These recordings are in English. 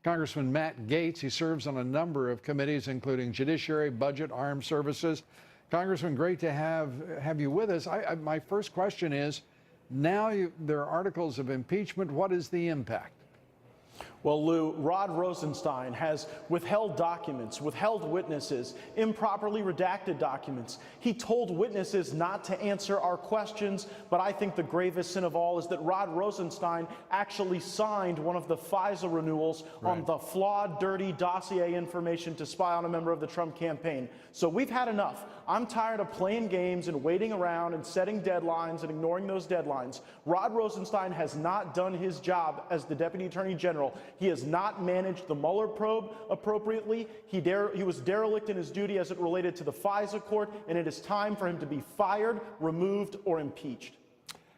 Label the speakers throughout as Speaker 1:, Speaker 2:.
Speaker 1: Congressman Matt Gaetz. He serves on a number of committees, including Judiciary, Budget, Armed Services. Congressman, great to have you with us. My first question is, now there are articles of impeachment. What is the impact?
Speaker 2: Well, Lou, Rod Rosenstein has withheld documents, withheld witnesses, improperly redacted documents. He told witnesses not to answer our questions, but I think the gravest sin of all is that Rod Rosenstein actually signed one of the FISA renewals on the flawed, dirty dossier information to spy on a member of the Trump campaign. So we've had enough. I'm tired of playing games and waiting around and setting deadlines and ignoring those deadlines. Rod Rosenstein has not done his job as the Deputy Attorney General. He has not managed the Mueller probe appropriately. He was derelict in his duty as it related to the FISA court, and it is time for him to be fired, removed, or impeached.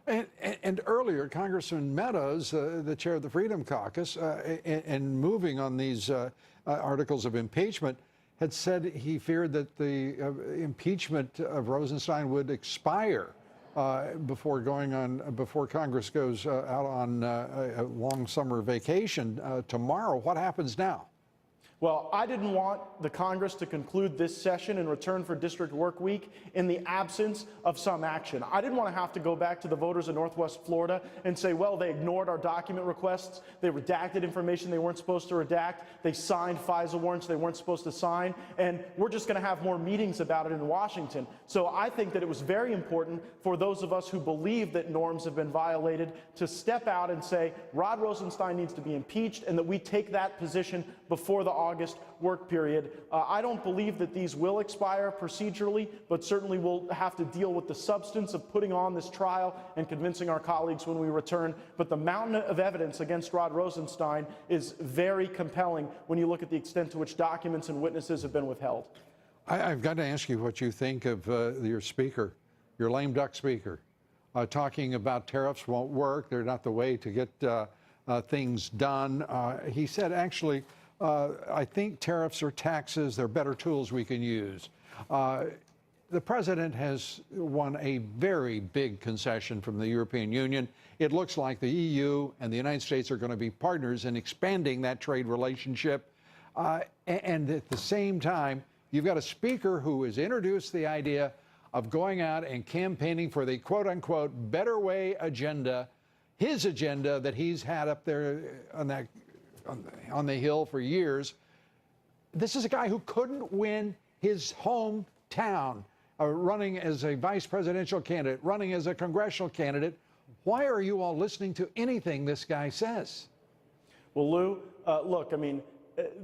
Speaker 1: And earlier, Congressman Meadows, the chair of the Freedom Caucus, and moving on these articles of impeachment, had said he feared that the impeachment of Rosenstein would expire before Congress goes out on a long summer vacation tomorrow. What happens now?
Speaker 2: Well, I didn't want the Congress to conclude this session in return for District Work Week in the absence of some action. I didn't want to have to go back to the voters in Northwest Florida and say, well, they ignored our document requests, they redacted information they weren't supposed to redact, they signed FISA warrants they weren't supposed to sign, and we're just going to have more meetings about it in Washington. So I think that it was very important for those of us who believe that norms have been violated to step out and say Rod Rosenstein needs to be impeached, and that we take that position before the August work period. I don't believe that these will expire procedurally, but certainly we'll have to deal with the substance of putting on this trial and convincing our colleagues when we return. But the mountain of evidence against Rod Rosenstein is very compelling when you look at the extent to which documents and witnesses have been withheld.
Speaker 1: I've got to ask you what you think of your speaker, your lame duck speaker, talking about tariffs won't work. They're not the way to get things done. He said, actually, I think tariffs are taxes. They're better tools we can use. The president has won a very big concession from the European Union. It looks like the EU and the United States are going to be partners in expanding that trade relationship. And at the same time, you've got a speaker who has introduced the idea of going out and campaigning for the quote-unquote better way agenda, his agenda that he's had up there on the Hill for years. This is a guy who couldn't win his hometown, running as a vice presidential candidate, running as a congressional candidate. Why are you all listening to anything this guy says?
Speaker 2: Well, Lou, look, I mean,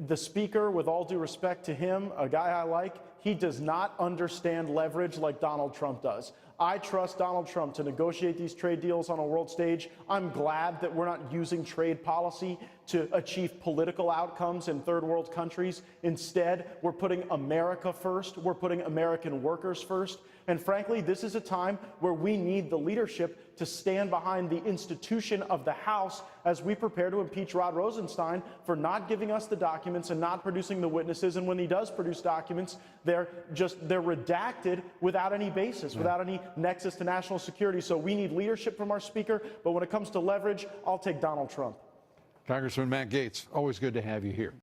Speaker 2: the speaker, with all due respect to him, a guy I like, he does not understand leverage like Donald Trump does. I trust Donald Trump to negotiate these trade deals on a world stage. I'm glad that we're not using trade policy to achieve political outcomes in third world countries. Instead, we're putting America first. We're putting American workers first. And frankly, this is a time where we need the leadership to stand behind the institution of the House as we prepare to impeach Rod Rosenstein for not giving us the documents and not producing the witnesses. And when he does produce documents, they're redacted without any basis, without any nexus to national security. So we need leadership from our speaker. But when it comes to leverage, I'll take Donald Trump.
Speaker 1: Congressman Matt Gaetz, always good to have you here.